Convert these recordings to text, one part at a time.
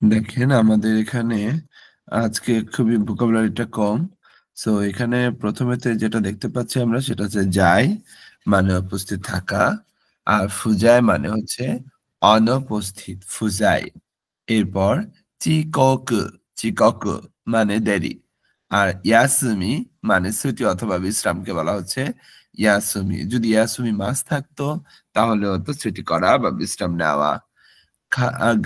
দেখেন আমাদের এখানে আজকে খুবই ভোকাবুলারিটা কম। সো এখানে প্রথমেতে যেটা দেখতে পাচ্ছি আমরা সেটা হচ্ছে যায় মানে উপস্থিত থাকা। আর ফুজায় মানে হচ্ছে অনুপস্থিত, ফুজাই। এরপর চিকোকু, চিকোকু মানে দেরি। আর ইয়াসুমি মানে ছুটি অথবা বিশ্রামকে বলা হচ্ছে ইয়াসুমি। যদি ইয়াসুমি মাস থাকতো তাহলে হতো ছুটি করা বা বিশ্রাম নেওয়া।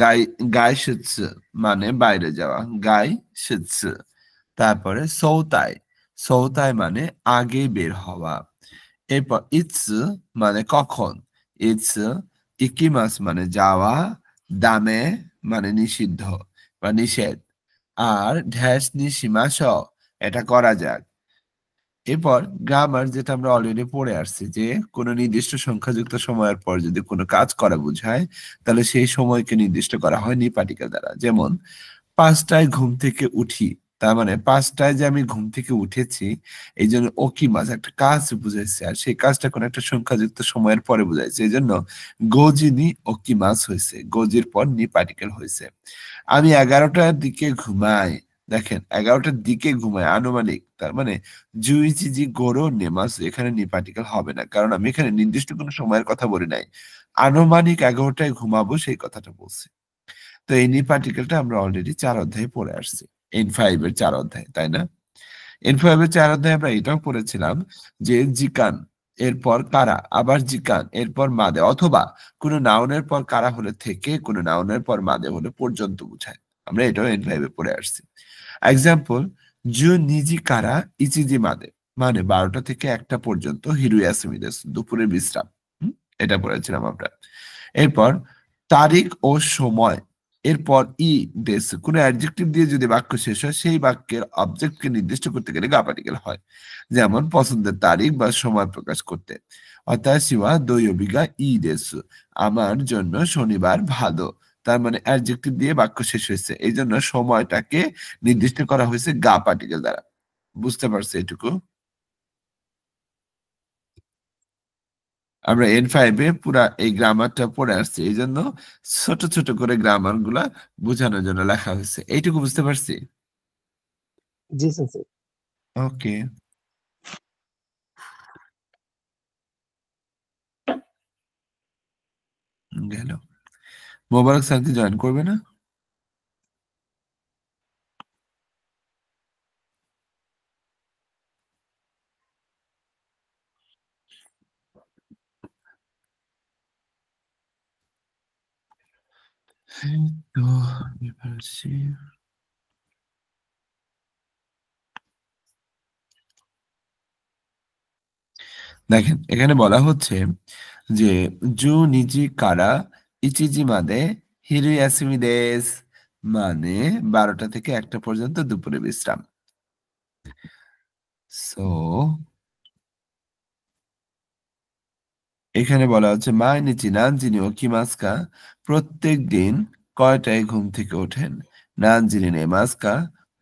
গাই গাইশিটসু মানে বাইরে যাওয়া। গাইশিটসু। তারপরে সৌতাই। সৌতাই মানে আগে বের হওয়া। এরপর ইৎসু মানে কখন। ইৎসু। ইকিমাস মানে যাওয়া। দামে মানে নিষিদ্ধ বা নিষেধ। আর ঢ্যাস নিশিমাস এটা করা যাক। এরপর গ্রামার যেটা আমরা অলরেডি পড়ে আসছি যে কোনো নির্দিষ্ট সংখ্যাযুক্ত সময়ের পর যদি কোনো কাজ করা বোঝায় তাহলে সেই সময়কে নির্দিষ্ট করা হয় নিপাটিকা দ্বারা। যেমন ৫টায় ঘুম থেকে উঠি, তার মানে ৫টায় যে আমি ঘুম থেকে উঠেছি এই জন্য ওকিমাস একটা কাজ বুঝাইছে আর সেই কাজটা কোনো একটা সংখ্যাযুক্ত সময়ের পরে বুঝাইছে এই জন্য গোজিনি ওকিমাস হয়েছে, গোজির পর নিপাটিকেল হয়েছে। আমি ১১টার দিকে ঘুমাই, দেখেন ১১টার দিকে ঘুমাই আনুমানিক, তার মানে জুইচিজি গোরো নেমাস এখানে নিপাটিক্যাল হবে না কারণ আমি এখানে নির্দিষ্ট কোনো সময়ের কথা বলি নাই, আনুমানিক ১১টায় ঘুমাবো সেই কথাটা বলছি। তো এই নিপাটিক্যালটা আমরা অলরেডি ৪ অধ্যায়ে পড়ে আসছি, N5 এর ৪ অধ্যায়, তাই না? N5 এর ৪ অধ্যায়ে আমরা এটাও পড়েছিলাম যে জিকান এরপর কারা, আবার জিকান এরপর মাদে, অথবা কোনো নাউনের পর কারা হলে থেকে কোনো নাউনের পর মাদে হলে পর্যন্ত বোঝায়। আমরা এটাও N5 এ পড়ে আসছি। এক্সাম্পল, জু নিজি কারা ইচিজি মাদে মানে ১২টা থেকে ১টা পর্যন্ত হিরুয়াসুমি দেসু, দুপুরের বিশ্রাম। হুম? এটা পড়েছিলাম আমরা। এরপর তারিখ ও সময় এরপর ই দেসু কোন অ্যাডজেক্টিভ দিয়ে যদি বাক্য শেষ হয় সেই বাক্যের অবজেক্টকে নির্দিষ্ট করতে গেলে গা পার্টিকেল হয়। যেমন পছন্দের তারিখ বা সময় প্রকাশ করতে। অতাশি ওয়া দৈয়বিগা ই দেসু আমার জন্য শনিবার ভালো। তার মানে অ্যাডজেক্টিভ দিয়ে বাক্য শেষ হয়েছে। এই জন্য সময়টাকে নির্দিষ্ট করা হয়েছে গা পার্টিকেল দ্বারা। বুঝতে পারছি এটুকু? আমরা N5 এ পুরা এই গ্রামারটা পড়ে আসছি। এইজন্য ছোট, ছোট করে গ্রামার গুলা বোঝানোর জন্য লেখা হয়েছে। এইটুকু বুঝতে পারছি? জি স্যার। ওকে, গেল। মোবারক স্যার কি জয়েন করবে না? এই তো এবার আসি। দেখেন এখানে বলা হচ্ছে যে জু নিজি কারা ইচিজি মাদে হিরু ইয়াসুমি দেস মানে ১২টা থেকে ১টা পর্যন্ত দুপুরে বিশ্রাম। সো এখানে বলা হচ্ছে মাইনিচি নানজিনি ও কিমাস্কা প্রত্যেক দিন কয়টায় ঘুম থেকে ওঠেন। নানজিনি নেমাস্কা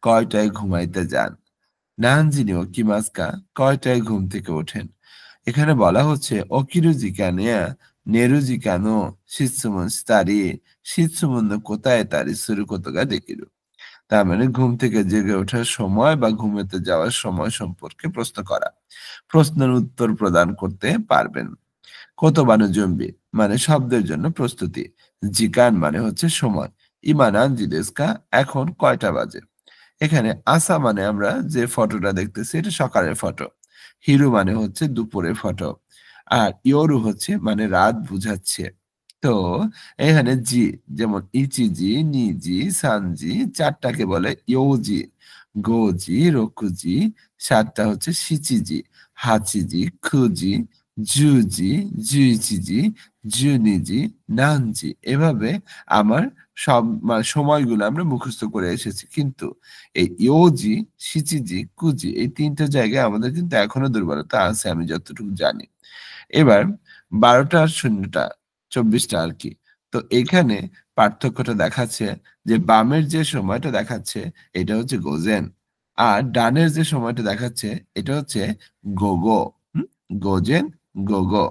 কয়টায় ঘুমাইতে যান। নানজিনি ও কিমাস্কা কয়টায় ঘুম থেকে ওঠেন। এখানে বলা হচ্ছে অকিরুজি কানেয়া নেরুজি কানো শিৎসুমন স্তারি শিৎসুমন কোথায় তারি শুরু কোতোগা দেখিরু। তার মানে ঘুম থেকে জেগে ওঠার সময় বা ঘুমেতে যাওয়ার সময় সম্পর্কে প্রশ্ন করা। প্রশ্নের উত্তর প্রদান করতে পারবেন। কোতোবানো জম্বি মানে শব্দের জন্য প্রস্তুতি। জিকান মানে হচ্ছে সময়। ইমানান জিদেস্কা এখন কয়টা বাজে। এখানে আসা মানে আমরা যে ফটোটা দেখতেছি এটা সকালের ফটো। হিরু মানে হচ্ছে দুপুরের ফটো। আর ইয়োরু হচ্ছে মানে রাত বুঝাচ্ছে। তো এখানে জি যেমন ইচিজি, নিজি, সানজি ৪টাকে বলে ইয়োজি, গোজি, রকুজি, ৭টা হচ্ছে শিচিজি, হাচিজি, খুজি, জুজি, জুইচিজি, জুনিজি, নানজি। এভাবে আমার সব সময়গুলো আমরা মুখস্থ করে এসেছি। কিন্তু এই ইয়োজি, শিচিজি, কুজি এই ৩টা জায়গায় আমাদের কিন্তু এখনো দুর্বলতা আছে আমি যতটুকু জানি। এবার ১২টা আর ০টা ২৪টা আরকি। তো এখানে পার্থক্যটা দেখাচ্ছে যে বামের যে সময়টা দেখাচ্ছে এটা হচ্ছে গোজেন। আর ডানের যে সময়টা দেখাচ্ছে এটা হচ্ছে গোগো, গোজেন গোগো।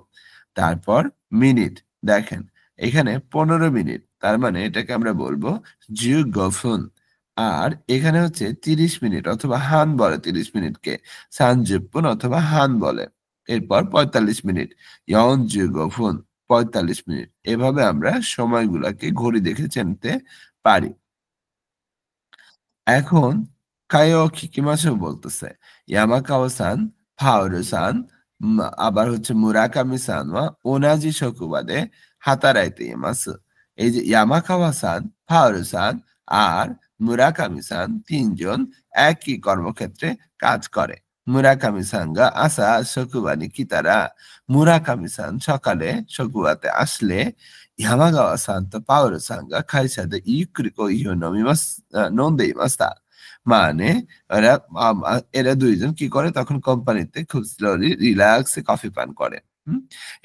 তারপর মিনিট দেখেন এখানে 15 মিনিট, তার মানে এটাকে আমরা বলবো জিউ গফুন। আর এখানে হচ্ছে 30 মিনিট অথবা হান বলে 30 মিনিটকে সানজুপুন অথবা হান বলে। এরপর 45 মিনিট ইয়ন জিউ গফুন, 45 মিনিট। এভাবে আমরা সময়গুলোকে ঘড়ি দেখে চিনতে পারি। এখন কায়ো কিকিমাসেও বলতেছে ইয়ামাকাওয়া-সান, হাওরু-সান, আবার হচ্ছে মুরাকামি-সান ওয়া ওনাজি শকুবাদে হাতারাইতে ইমাসু। এই যে ইয়ামাকাওয়া-সান, হাওরু-সান আর মুরাকামি-সান তিনজন একই কর্মক্ষেত্রে কাজ করে। মুরাকামি-সান গা আসা শকুবা নি কিতারা, মুরাকামি-সান সকালে শকুবাতে আসলে ইয়ামাগাওয়া-সান তো হাওরু-সান গা কাইসা দে ইউক্কুরি কোহিও নন্দে ইমাস্তা। মানে এরা দুইজন কি করে তখন কোম্পানিতে খুব স্লোলি রিল্যাক্সে কফি পান করে।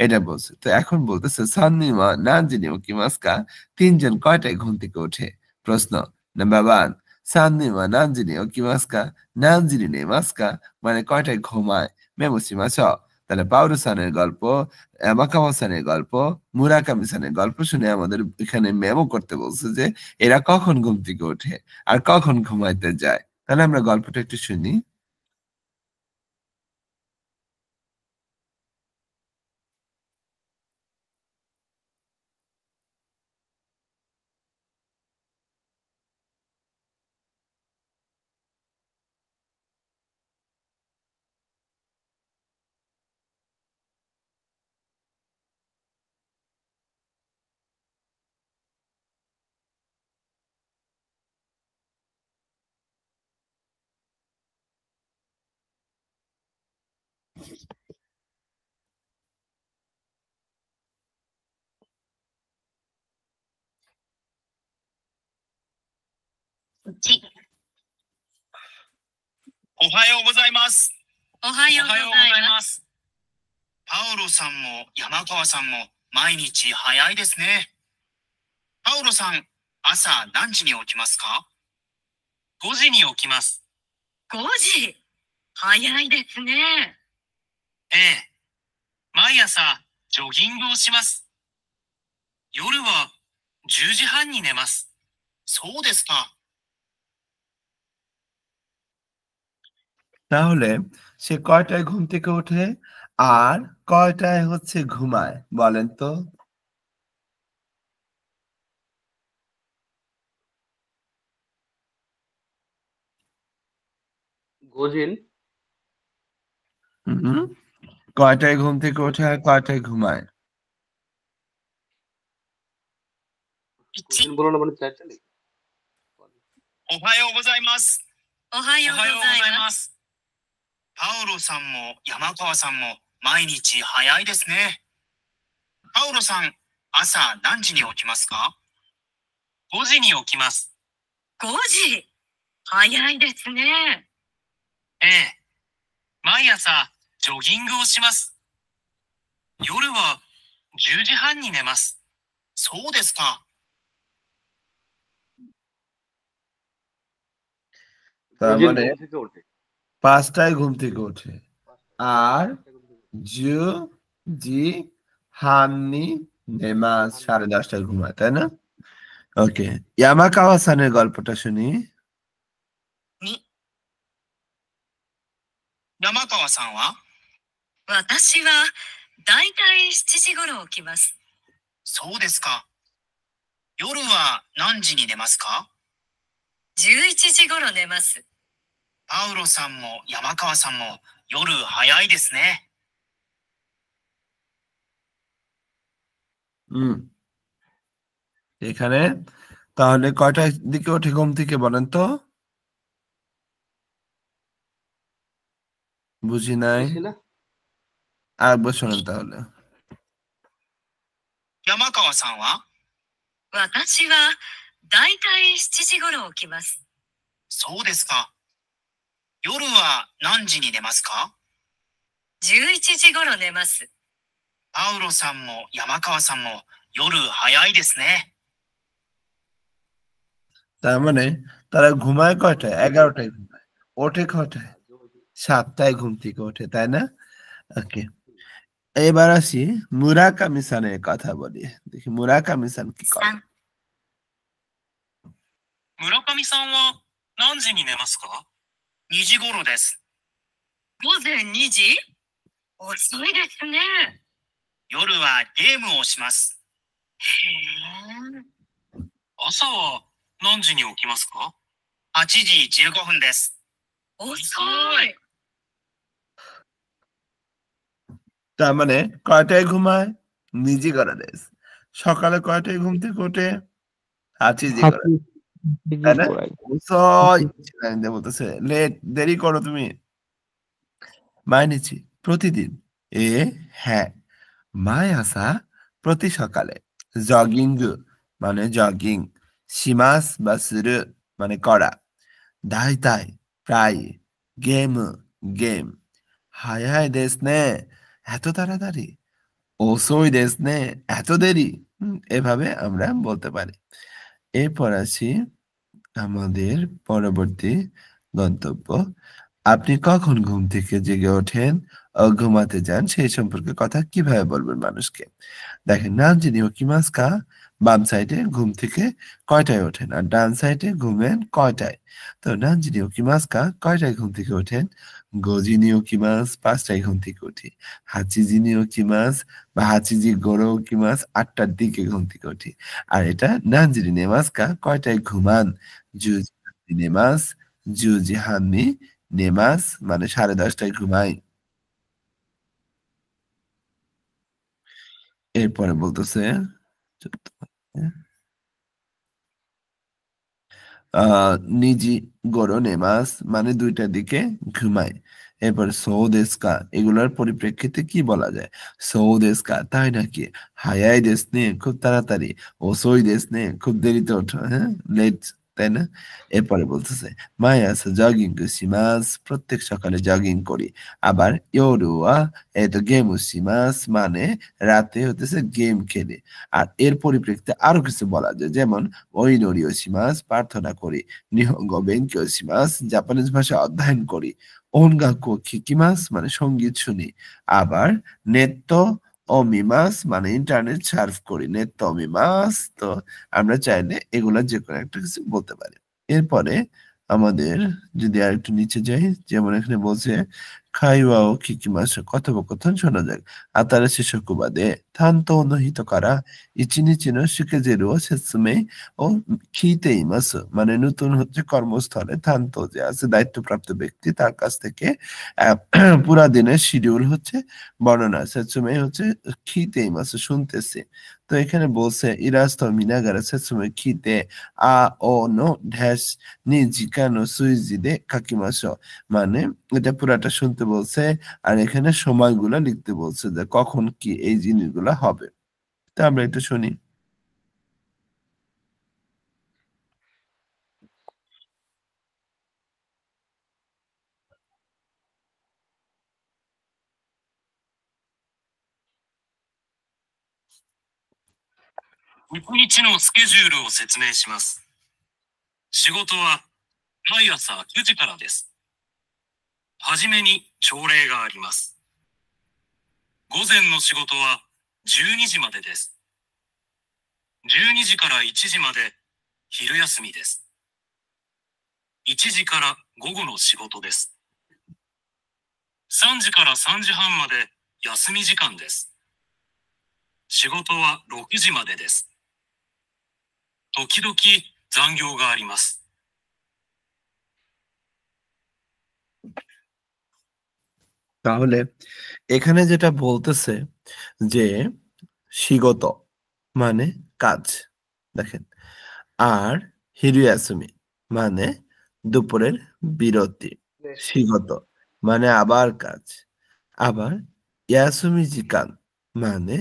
এটা বলছে। তো এখন বলতেছে সান্নিমা নানজিনি ও কিমাস্কা, তিনজন কয়টায় ঘুম থেকে ওঠে? প্রশ্ন নাম্বার 1, সান্নিমা নানজিনি ও কিমাস্কা, নানজিনি নে মাস্কা, মানে কয়টায় ঘুমায়? মেমোশিমাস। তাহলে পাউরু সানের গল্প, মাকাওয়া সানের গল্প, মুরাকামি সানের গল্প শুনে আমাদের এখানে মেমো করতে বলছে যে এরা কখন ঘুম থেকে ওঠে আর কখন ঘুমাইতে যায়। তাহলে আমরা গল্পটা একটু শুনি।おはようございます。おはようございます。パウロさんも山川さんも毎日早いですね。パウロさん、朝何時に起きますか？ 5 時に起きます。5時？早いですね。ええ。毎朝ジョギングをします。夜は10時半に寝ます。そうですか。তাহলে সে কয়টায় ঘুম থেকে ওঠে আর কয়টায় হচ্ছে ঘুমায় বলেন তো? গোজিন হুম, কয়টায় ঘুম থেকে ওঠে আর কয়টায় ঘুমায়? গোজিন বলো না মানে চারটা নেই おはようございます。おはようございます。パウロさんも山川さんも毎日早いですね。パウロさん、朝何時に起きますか？ 5 時に起きます。5時？早いですね。ええ。毎朝ジョギングをします。夜は10時半に寝ます。そうですか。তার গোজিন মানে ঘুম থেকে ওঠে 5টায় ঘুম থেকে ওঠে আর জু জি হান্নি নেমাজ 10:30টায় ঘুমায়, তাই না? ওকে, ইয়ামাকাওয়া সানের গল্পটা শুনি। 山川さんは？私はだいたい7時頃起きます。そうですか。夜は何時に寝ますか？ 11 時頃寝ます。パウロさんも山川さんも夜早いですね。হুম, এখানে তাহলে কয়টার দিকে ওঠে ঘুম থেকে বলেন তো? বুঝি নাই। বুঝি না আরেকবার শোনেন তাহলে। 山川さんは？私はだいたい7時頃起きます。そうですか。夜は何時に寝ますか？ 11 時頃寝ます。パウロさんも山川さんも夜早いですね。তার মানে তারা ঘুমায় কয়টায়? 11টায় ঘুমায়। ওঠে কটায়? 7টায় ঘুম থেকে ওঠে, তাই না? ওকে। এবার আসি মুরাকামি-সানের কথা বলি। দেখি মুরাকামি-সান কি করে? 村上さんは何時に寝ますか？ 2時頃です。午前2時？遅いですね。夜はゲームをします。へえ。朝は何時に起きますか？ 8時15分です。遅い。 তার মানে কয়টায় ঘুমায়? নিজি করা দেশ। সকালে কয়টায় ঘুম থেকে ওঠে? 8ই জি করে। তাই না?遅い বলতেছে লেট, দেরি করো তুমি। মাইনিচি প্রতিদিন। হ্যাঁ। মায়াসা প্রতি সকালে। জগিংগু মানে জগিং। শিমাস বা সুরু মানে করা। দাইতাই প্রায়। Game game. হায়াই দেশ নে, এত তাড়াতাড়ি। ওসোই দেশ নে, এত দেরি। এভাবে আমরা বলতে পারি। এরপর আসি আমাদের পরবর্তী গন্তব্য। আপনি কখন ঘুম থেকে জেগে ওঠেন ও ঘুমাতে যান সেই সম্পর্কে কথা কিভাবে বলবেন মানুষকে? দেখেন নানজিনি ওকিমাসকা বাম সাইডে ঘুম থেকে কয়টায় ওঠেন আর ডান সাইডে ঘুমেন কয়টায়? তো নানজিনি ওকিমাসকা কয়টায় ঘুম থেকে ওঠেন? গোজিনি ওকিমাস 5টায় ঘুম থেকে উঠি। হাচিজিনি ওকিমাস বা হাচিজি গোরো ওকিমাস 8টার দিকে ঘুম থেকে উঠি। আর এটা নানজিনি নেমাসকা কয়টায় ঘুমান? জুজি হান্নি নেমাস, জুজি হান্নি নেমাস মানে 10:30টায় ঘুমাই। এরপরে বলতেছে নিজি গড়ো নেমাস মানে 2টার দিকে ঘুমায়। এরপর সৌদেস্কা এগুলোর পরিপ্রেক্ষিতে কি বলা যায়? সৌদেস্কা তাই নাকি? হায়াই দেশ নে খুব তাড়াতাড়ি। ওসোই দেশ নে খুব দেরিতে ওঠো, হ্যাঁ লেট, তাই না? এরপরে বলতেছে মায়াসা জগিং শিমাস প্রত্যেক সকালে জগিং করি। আবার ইয়োরুয়া এতো গেম শিমাস মানে রাতে হতেছে গেম খেলে। আর এর পরিপ্রেক্ষিতে আরো কিছু বলা যায়, যেমন ওইনোরি শিমাস প্রার্থনা করি। নিহঙ্গ বেঙ্কিও শিমাস জাপানিজ ভাষা অধ্যয়ন করি। ওনগাকু কিকিমাস মানে সঙ্গীত শুনি। আবার নেত্য অমিমাস মানে ইন্টারনেট সার্ফ করি। নেত্য অমিমাস, তো আমরা চাইলে এগুলা যে কোনো একটা কিছু বলতে পারি। এরপরে আমাদের যদি আরেকটু নিচে যাই, যেমন এখানে বলছে খাইওয়া ও কিকিমাস কথোপকথন শোনা যাক। আতারাশি শকুবাদে থানতো অনুহিত করা ইচিনিচি নো শিকেজেরু ও সেসুমে ও খিতে ইমাসু মানে নতুন হচ্ছে কর্মস্থলে থানতো যে আছে দায়িত্বপ্রাপ্ত ব্যক্তি তার কাছ থেকে পুরা দিনের শিডিউল হচ্ছে বর্ণনা। সেসুমে হচ্ছে খিতে ইমাসু শুনতেছে। তো এখানে বলছে ইরাস্তো মিনাগারা সেসুমে খিতে আ ও নো ড্যাশ নি জিকানো সুইজিদে কাকিমাসো মানে এটা পুরাটা শুনতে বলছে আর এখানে সময়গুলো লিখতে বলছে যে কখন কি এই জিনিসগুলো হবে। তো আমরা এটা শুনি। 1日のスケジュールを説明します。仕事は毎朝9時からです。はじめに朝礼があります。午前の仕事は12時までです。12時から1時まで昼休みです。1時から午後の仕事です。3時から3時半まで休み時間です。仕事は6時までです。時々残業があります。 তাহলে এখানে যেটা বলতেছে যে শিগত মানে কাজ, দেখেন, আর হিরুয়াসুমি মানে দুপুরের বিরতি। শিগত মানে আবার কাজ। আবার ইয়াসুমি জিকান মানে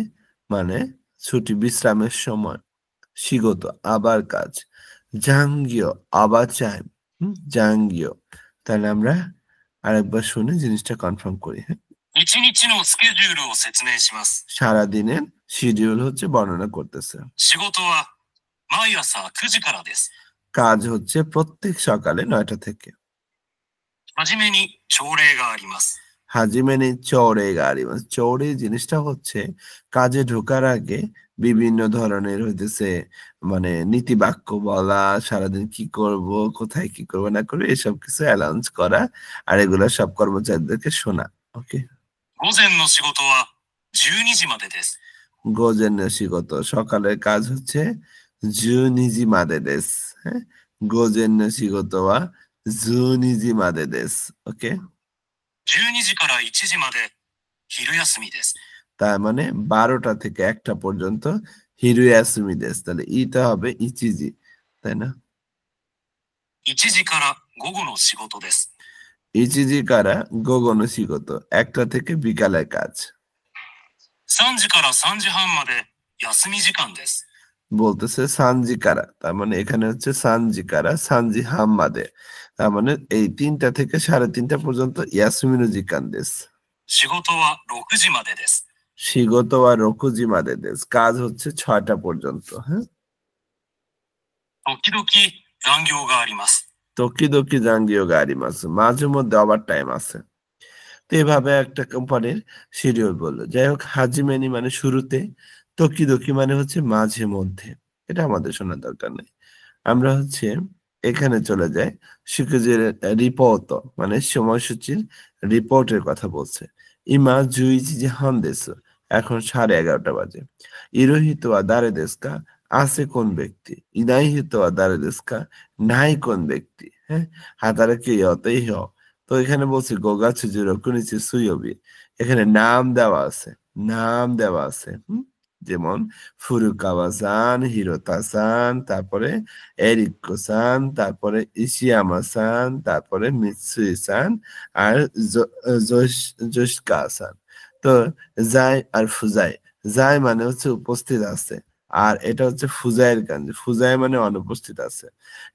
মানে ছুটি বিশ্রামের সময়। শিগত আবার কাজ। জাঙ্গিও আবার টাইম, জাঙ্গিও। তাহলে আমরা আরেকবার শুনে জিনিসটা কনফার্ম করি, হ্যাঁ। 1日のスケジュールを説明します。 সারাদিনের শিডিউল হচ্ছে বর্ণনা করতেছে। 仕事は毎朝9時からです。 কাজ হচ্ছে প্রত্যেক সকালে 9টা থেকে। はじめに朝礼があります。হাজিমেনি চড়ে গাড়ি চড়ে জিনিসটা হচ্ছে কাজে ঢোকার আগে বিভিন্ন ধরনের হইতেছে মানে নীতি বাক্য বলা, সারাদিন কি করব, কোথায় কি করবো না করবো এসব কিছু অ্যানাউন্স করা, আর এগুলো সব কর্মচারীদেরকে শোনা। ওকে, 午前の仕事は12時までです。গোজেন শিগত সকালের কাজ হচ্ছে জু নিজি মাদে দেস। হ্যাঁ, গোজেন শিগত ওয়া জু নিজি মাদে দেস। ওকে, 12時から1時まで昼休みです。তার মানে 12টা থেকে 1টা পর্যন্ত হিরুয়াসুমি দেস। তাহলে ইটা হবে ইচিজি, তাই না? 1時から午後の仕事です。 ইচিজি কারা গোগনো শিগত 1টা থেকে বিকালের কাজ। 3時から3時半まで休み時間です。 বলতেছে সানজি কারা, তার মানে এখানে হচ্ছে সানজি কারা সানজি হাম্মাদে, তার মানে এই 3টা থেকে 3:30 পর্যন্ত ইয়াসুমিনো জিকান দেস। 仕事は6時までです。 শিগত আর রকুজি মাদে দেস, কাজ হচ্ছে 6টা পর্যন্ত। হ্যাঁ, 時々残業があります。 তকিদকি জাঙ্গিও গাড়ি মাসে মাঝে মধ্যে ওভার টাইম আছে। তো এভাবে একটা কোম্পানির শিডিউল বললো। যাই হোক, হাজিমেনি মানে শুরুতে, তকিদকি মানে হচ্ছে মাঝে মধ্যে। এটা আমাদের শোনার দরকার নেই। আমরা হচ্ছে এখানে চলে যাই। শিকুজের রিপোর্ট মানে সময়সূচির রিপোর্টের কথা বলছে। ইমা জুইজি যে হান্দেস, এখন 11:30 বাজে। ইরোহিত আদারে দেশকা, আছে কোন ব্যক্তি। ইনাইহিত আদারে দেশকা, নাই কোন ব্যক্তি। হ্যাঁ, হাতারে কি হতেই হ। তো এখানে বলছি গোগা চুজুরো কুনিচি সুইয়বি, এখানে নাম দেওয়া আছে, নাম দেওয়া আছে। যেমন ফুরুকাওয়া-সান, হিরোতা-সান, তারপরে এরিকো-সান, তারপরে ইশিয়ামা-সান, তারপরে মিৎসুই-সান, আর জোশকা-সান। তো জাই আর ফুজাই, জাই মানে হচ্ছে উপস্থিত আছে, আর এটা হচ্ছে ফুজাইয়ের কাঞ্জি, ফুজাই মানে অনুপস্থিত আছে।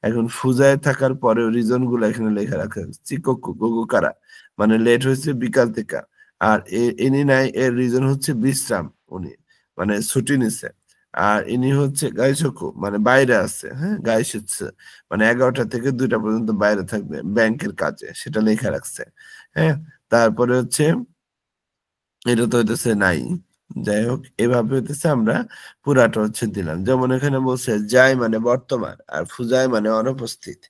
এখন ফুজাই থাকার পরেও রিজন গুলো এখানে লেখা রাখা হয়েছে। চিকোকু গোগোকারা মানে লেট হয়েছে বিকাল থেকে, আর ইনি নাই এর রিজন হচ্ছে বিশ্রাম, উনি মানে ছুটি নিছে। আর ইনি হচ্ছে গাইশোকু মানে বাইরে আছে। হ্যাঁ, গাইশোচ্ছে মানে 11টা থেকে 2টা পর্যন্ত বাইরে থাকবে ব্যাংকের কাজে, সেটা লেখা রাখছে। হ্যাঁ, তারপরে হচ্ছে এটা তো হইতেছে নাই। যাই হোক, এভাবে হইতেছে আমরা পুরাটা হচ্ছে দিলাম। যেমন এখানে বলছে যাই মানে বর্তমান, আর ফুজাই মানে অনুপস্থিত,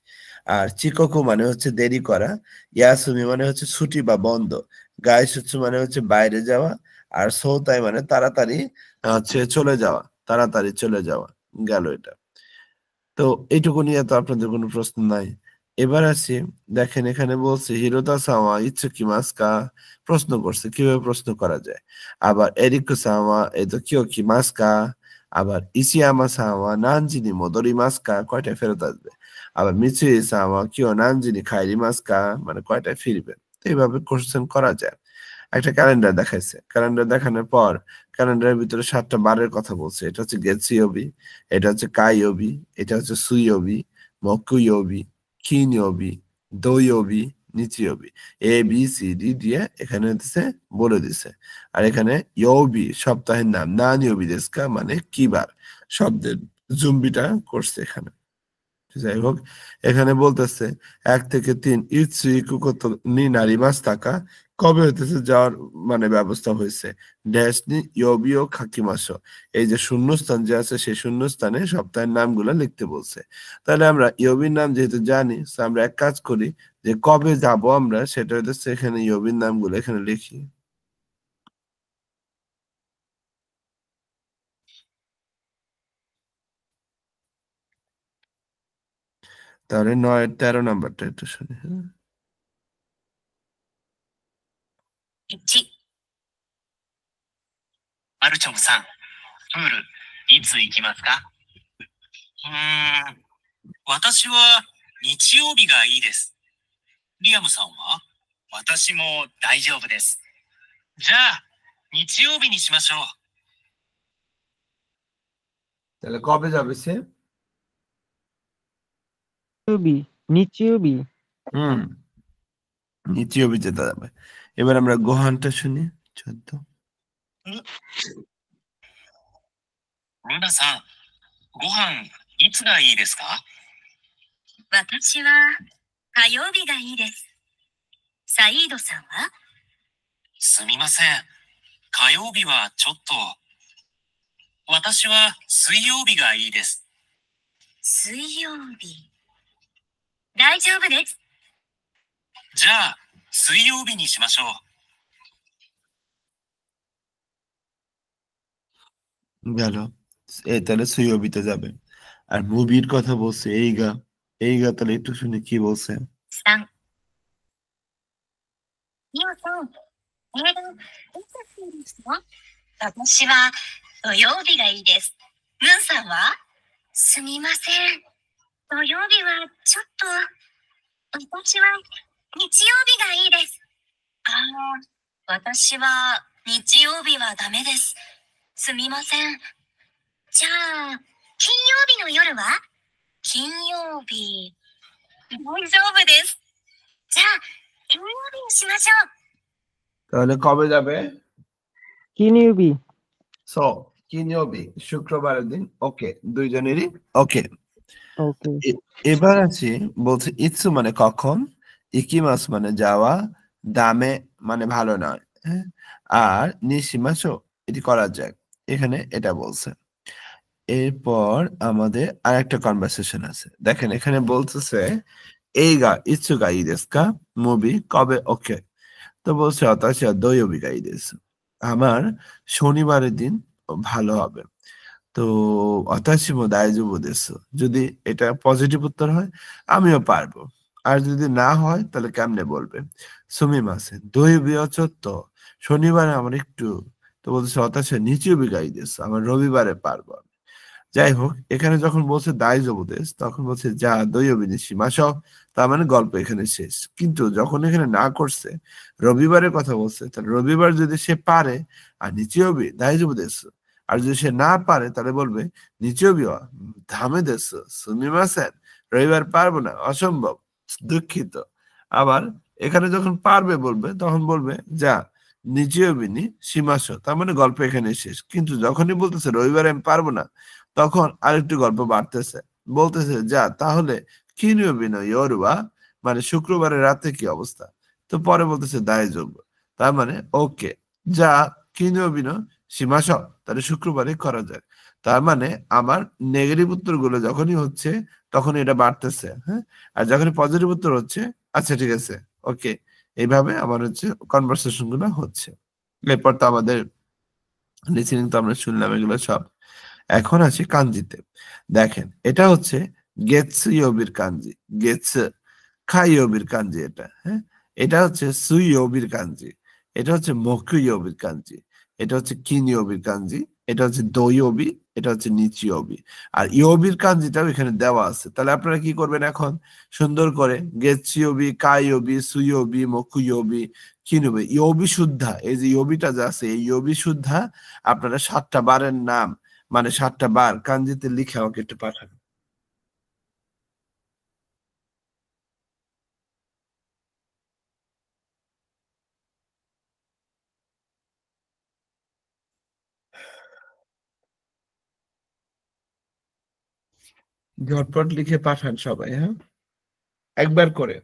আর চিকোকু মানে হচ্ছে দেরি করা, ইয়াসুমি মানে হচ্ছে ছুটি বা বন্ধ, গাইশুৎসু মানে হচ্ছে বাইরে যাওয়া, আর সৌতাই মানে তাড়াতাড়ি হচ্ছে চলে যাওয়া, তাড়াতাড়ি চলে যাওয়া। গেল এটা। তো এইটুকু নিয়ে তো আপনাদের কোনো প্রশ্ন নাই। এবার আসি, দেখেন এখানে বলছে হিরোতা সাওয়া ইচ্ছুকি মাস্কা, প্রশ্ন করছে কিভাবে প্রশ্ন করা যায়। আবার এরিকো সাওয়া এতো কিওকি মাস্কা, আবার ইসিয়ামা সাওয়া নানজিনি মোদরি মাস্কা, কয়টায় ফেরত আসবে। আবার মিচুই সাওয়া কিও নানজিনি খাইরি মাস্কা, মানে কয়টায় ফিরবে। তো এইভাবে কোশ্চেন করা যায়। একটা ক্যালেন্ডার দেখাইছে, ক্যালেন্ডার দেখানোর পর ক্যালেন্ডারের ভিতরে 7টা বারের কথা বলছে। এটা হচ্ছে গেতসুয়োবি, এটা হচ্ছে কাইয়োবি, এটা হচ্ছে সুইয়োবি, মকুয়োবি, কিনয়োবি, দোয়োবি, নিচিয়োবি, এ বি সি ডি দিয়ে এখানে হচ্ছে বলে দিছে। আর এখানে ইয়োবি সপ্তাহের নাম, নানিয়োবি দেশকা মানে কি বার, শব্দের জুম্বিটা করছে এখানে। যাই হোক, এখানে বলতেছে 1 থেকে 3 ইৎসুইকুকোতো নি নারিমাস টাকা, কবে হইতেছে যাওয়ার মানে ব্যবস্থা হয়েছে। ড্যাশ নি ইয়োবিও খাকিমাসো, এই যে শূন্যস্থান যে আছে সেই শূন্যস্থানে সপ্তাহের নামগুলো লিখতে বলছে। তাহলে আমরা ইয়োবির নাম যেহেতু জানি, তো আমরা এক কাজ করি যে কবে যাব আমরা সেটা হইতেছে এখানে ইয়োবির নামগুলো এখানে লিখি। তাহলে 9-13 নাম্বারটা একটু শুনি। হ্যাঁ, 1、マルチョムさん、プール、いつ行きますか？私は日曜日がいいです。リアムさんは？私も大丈夫です。じゃあ、日曜日にしましょう。 তাহলে কবে যাবে সে? নিচিওবি হুম, নিচিওবি যেতে যাবে। এবার আমরা গোহানটা শুনি 14। ルナさん、ご飯いつがいいですか？私は火曜日がいいです。サイードさんはすみません。火曜日はちょっと。私は水曜日がいいです。水曜日。大丈夫です。じゃあ、水曜日にしましょうগেল তাহলে সুইওবিতে যাবে আর মুভির কথা বলছে এইগা এইগা তাহলে একটু শুনে কি বলছে 3。ミオさん、映画、いつ好きですか？私は土曜日がいいです。ムンさんはすみません。土曜日はちょっと、私は日曜日がいいです。ああ、私は日曜日はダメです。すみません。じゃあ、金曜日の夜は金曜日、大丈夫です。じゃあ、金曜日にしましょう。 তাহলে কবে যাবে কিনিউবি সো কিনিওবি শুক্রবারের দিন ওকে দুইজনেরই ওকে ওকে এবার আছে বলছে ইৎসু মানে কখন ইকিমাস মানে যাওয়া দামে মানে ভালো নয় হ্যাঁ আর নিশিমাসো এটি করা যায় এখানে এটা বলছে এরপর আমাদের আরেকটা কনভারসেশন আছে দেখেন এখানে বলতেছে এইগা ইৎসুগা ইদেস্কা মুভি কবে ওকে তো বলছে অতাশি দৈবিকা ইদেস আমার শনিবারের দিন ভালো হবে তো অতাশিমো দায়জুবু দেশ যদি এটা পজিটিভ উত্তর হয় আমিও পারবো আর যদি না হয় তাহলে কেমনে বলবে সুমি মাসে দই বিয়চত্ব শনিবারে আমার একটু তো বলছে অতাশি নিচেও বিগাই দেশ আমার রবিবারে পারবো যাই হোক এখানে যখন বলছে দায়জবুদেশ তখন বলছে যা দৈবিনী সীমা সহ তার মানে গল্প এখানে শেষ কিন্তু যখন এখানে না করছে রবিবারের কথা বলছে তাহলে রবিবার যদি সে পারে আর নিচেওবি দায়জবুদেশ আর যদি সে না পারে তাহলে বলবে নিচেওবি ধামে দেশ সুমিমাসেন রবিবার পারবো না অসম্ভব দুঃখিত আবার এখানে যখন পারবে বলবে তখন বলবে যা নিচেওবিনী সীমাস তার মানে গল্প এখানে শেষ কিন্তু যখনই বলতেছে রবিবারে আমি পারবো না তখন আরেকটু গল্প বাড়তেছে বলতেছে যা তাহলে কি নিয়বি না ইয়রুবা মানে শুক্রবারের রাতে কি অবস্থা তো পরে বলতেছে দায়যোগ তার মানে ওকে যা কি নিয়বি না সীমাস তাহলে শুক্রবারে করা যায় তার মানে আমার নেগেটিভ উত্তর গুলো যখনই হচ্ছে তখন এটা বাড়তেছে হ্যাঁ আর যখনই পজিটিভ উত্তর হচ্ছে আচ্ছা ঠিক আছে ওকে এইভাবে আমার হচ্ছে কনভারসেশন গুলো হচ্ছে এরপর তো আমাদের লিসেনিং তো আমরা শুনলাম এগুলো সব এখন আছে কাঞ্জিতে দেখেন এটা হচ্ছে গেটস ইয়োবির কাঞ্জি গেটস খাই ইয়োবির কাঞ্জি এটা হ্যাঁ এটা হচ্ছে সুই ইয়োবির কাঞ্জি এটা হচ্ছে মকু ইয়োবির কাঞ্জি এটা হচ্ছে কিন ইয়োবির কাঞ্জি এটা হচ্ছে দইয়োবি এটা হচ্ছে নিচিয়োবি আর ইয়োবির কাঞ্জিটাও এখানে দেওয়া আছে তাহলে আপনারা কি করবেন এখন সুন্দর করে গেটসিওবি কাইয়োবি সুইয়োবি মকুয়োবি কিনুবি ইয়োবি শুদ্ধা এই যে ইয়োবিটা যা আছে এই ইয়োবি শুদ্ধা আপনারা 7টা বারের নাম মানে 7টা বার কাঞ্জিতে লিখে আমাকে একটু পাঠান ঝটপট লিখে পাঠান সবাই হ্যাঁ একবার করে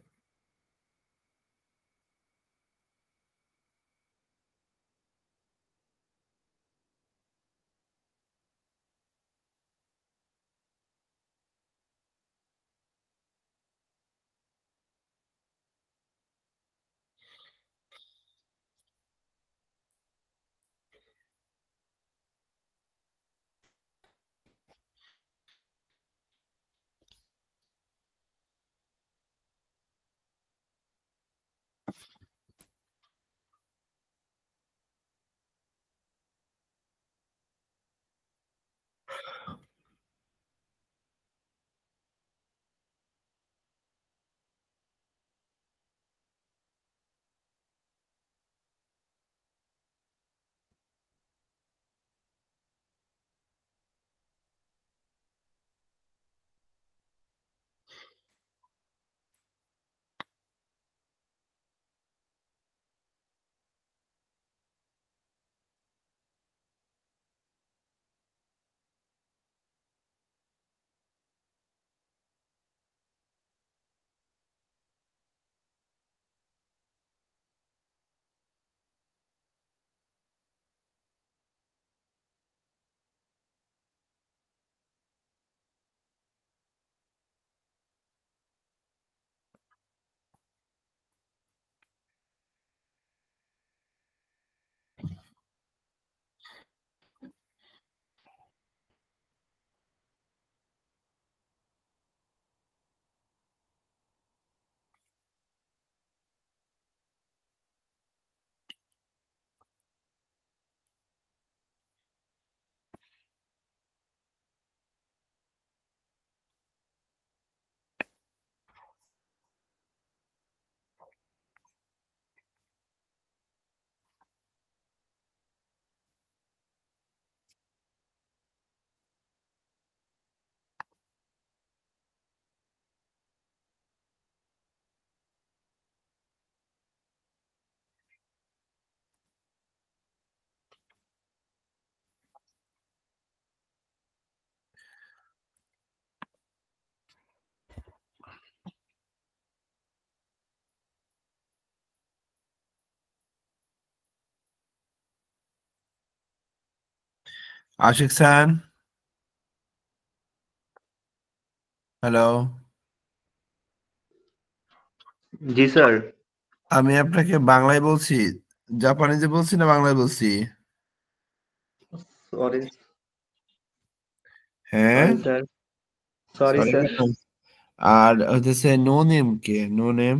আশিক স্যার, হ্যালো। জি স্যার। আমি আপনাকে বাংলায় বলছি, জাপানিজে বলছি না বাংলায় বলছি? সরি হ্যাঁ, sorry sir, sorry sorry sir. কেন? আর হচ্ছে নো নেম কে? নো নেম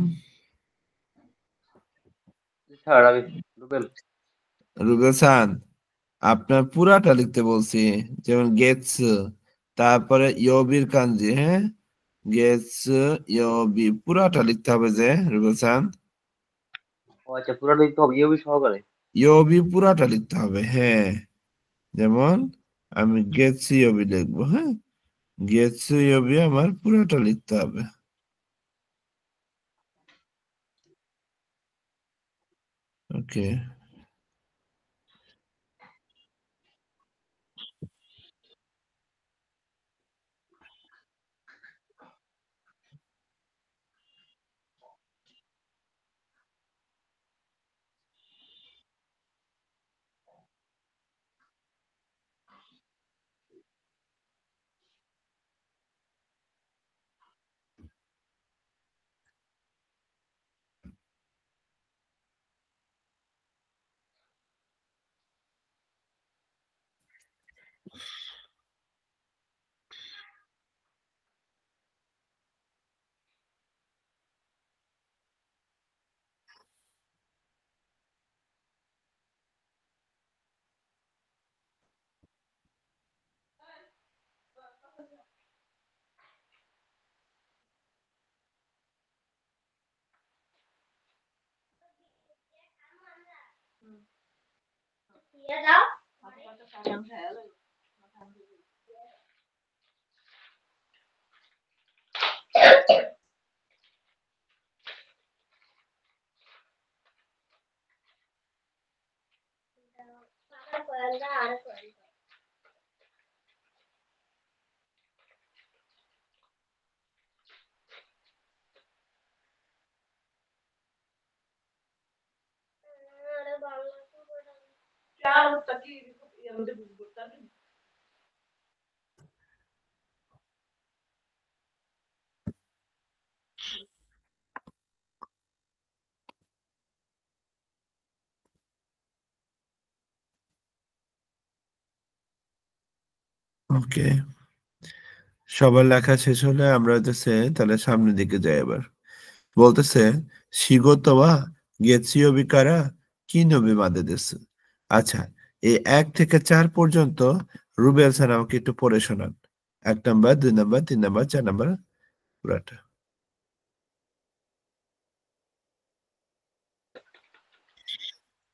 স্যার আমি রুবেল। রুবেল সান, আপনার পুরাটা লিখতে বলছি, যেমন গেটস, তারপরে ইয়োবির কাঞ্জি, হ্যাঁ, গেটস ইয়োবি পুরাটা লিখতে হবে যে রুবেল সান, ও আচ্ছা, পুরো লিখতে হবে ইউবি সহকারে। ইয়োবি পুরাটা লিখতে হবে, হ্যাঁ। যেমন আমি গেটস ইয়োবি লিখবো, হ্যাঁ, গেটস ইয়োবি আমার পুরাটা লিখতে হবে। ওকে, ওকে, সবার লেখা শেষ হলে আমরা হইতেছে তাহলে সামনের দিকে যাই এবার। বলতেছে শিগোতো ওয়া গেতসুয়ো বিকারা কিনোবে মাদে দেsu। আচ্ছা, এই 1 থেকে 4 পর্যন্ত রুবেল স্যার আমাকে একটু পড়ে শোনান। 1 নাম্বার, 2 নাম্বার, 3 নাম্বার, 4 নাম্বার পুরাটা।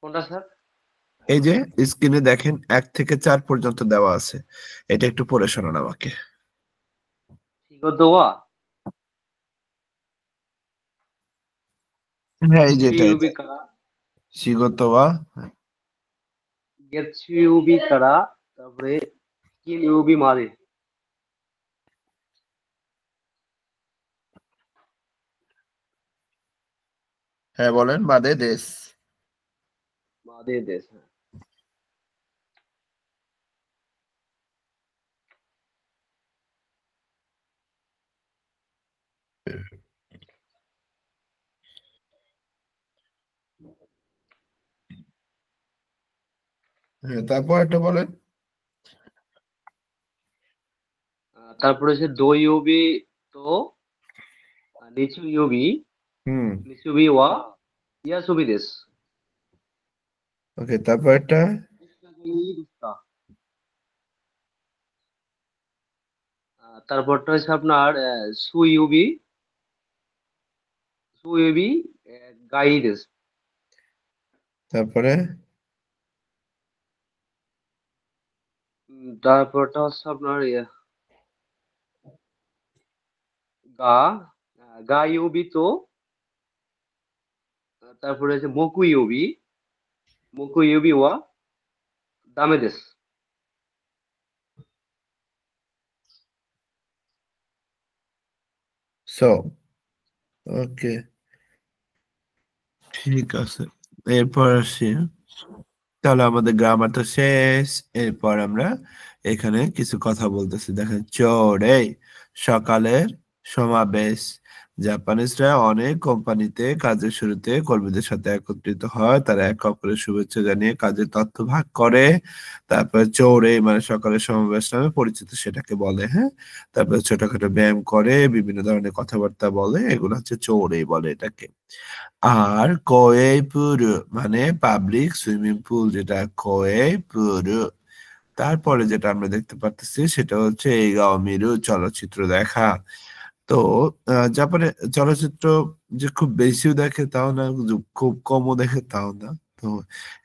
কোনটা স্যার? এই যে স্ক্রিনে দেখেন 1 থেকে 4 পর্যন্ত দেওয়া আছে, এটা একটু পড়ে শোনান আমাকে। শিগোদোয়া হ্যাঁ, এই যে এটা গেতসুইউবি কারা, শিগোতো ওয়া, গেতসুইউবি কারা, তারপরে কিনইউবি মারে। হ্যাঁ বলেন, মাদে দেশ। মাদে দেশ, হ্যাঁ। হ্যাঁ, তারপর একটা বলেন। তারপরে হচ্ছে দো ইউবি তো নিচু ইউবি, হুম, নিচুবি ওয়া ইয়াসুবি দেশ। ওকে, তারপর একটা। তারপরটা হচ্ছে আপনার সুইউবি, সুইউবি গাইদেস। তারপরে তারপরটা হচ্ছে আপনার গা, গা ইউবি তো, তারপরে হচ্ছে মকু ইউবি, মকু ইউবি ওয়া দামেদেস। সো, ওকে, ঠিক আছে, এরপর আসি। তাহলে আমাদের গ্রামারটা শেষ। এরপর আমরা এখানে কিছু কথা বলতেছি। দেখেন, চোরে সকালের সমাবেশ। জাপানিজরা অনেক কোম্পানিতে কাজের শুরুতে কর্মীদের সাথে একত্রিত হয়, তারা একে অপরের শুভেচ্ছা জানিয়ে কাজের তথ্য ভাগ করে। তারপর চোরে মানে সকালের সমাবেশ নামে পরিচিত, সেটাকে বলে। হ্যাঁ, তারপর ছোটখাটো ব্যায়াম করে, বিভিন্ন ধরনের কথাবার্তা বলে, এগুলো হচ্ছে চোরে বলে এটাকে। আর কোয়েপুরু মানে পাবলিক সুইমিং পুল, যেটা কোয়েপুরু। তারপরে যেটা আমরা দেখতে পাচ্ছি সেটা হচ্ছে এগাও মিরু চলচ্চিত্র দেখা। তো জাপানে চলচ্চিত্র যে খুব বেশিও দেখে তাও না, যে খুব কমও দেখে তাও না। তো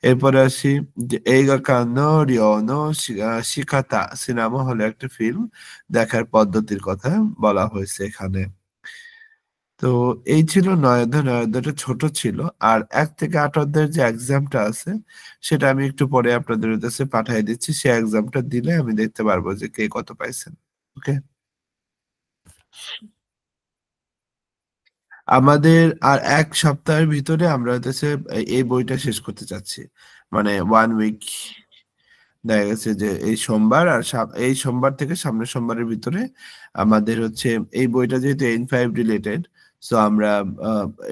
এরপরে আসি যে এইগা কানো রিওনো শিকাতা, সিনেমা হলে একটা ফিল্ম দেখার পদ্ধতির কথা বলা হয়েছে এখানে। তো এই ছিল 9 অধ্যায়। 9 অধ্যায়টা ছোট ছিল। আর 1 থেকে 8 অধ্যায়ের যে এক্সামটা আছে সেটা আমি একটু পরে আপনাদের কাছে পাঠিয়ে দিচ্ছি। সেই এক্সামটা দিলে আমি দেখতে পারবো যে কে কত পাইছেন। ওকে, আমাদের আর 1 সপ্তাহের ভিতরে আমরা হচ্ছে এই বইটা শেষ করতে চাচ্ছি। মানে 1 উইক, দেখা গেছে যে এই সোমবার আর এই সোমবার থেকে সামনের সোমবারের ভিতরে আমাদের হচ্ছে এই বইটা যেহেতু N5 রিলেটেড, সো আমরা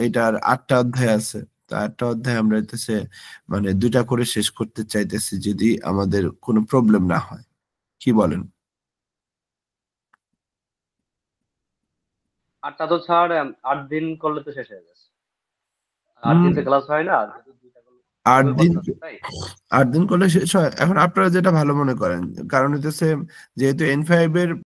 এটার 8টা অধ্যায় আছে। তো 8টা অধ্যায় আমরা হচ্ছে মানে 2টা করে শেষ করতে চাইতেছি, যদি আমাদের কোনো প্রবলেম না হয়। কি বলেন? 8টা তো ছাড়, 8 দিন করলে তো শেষ হয়ে যাচ্ছে। 8 হুম, দিন তো ক্লাস হয় না, যেহেতু 2টা করলে 8 দিন, কথা আছে, তাই 8 দিন করলে শেষ হয়। এখন আপনারা যেটা ভালো মনে করেন, কারণ হচ্ছে যেহেতু N5 এর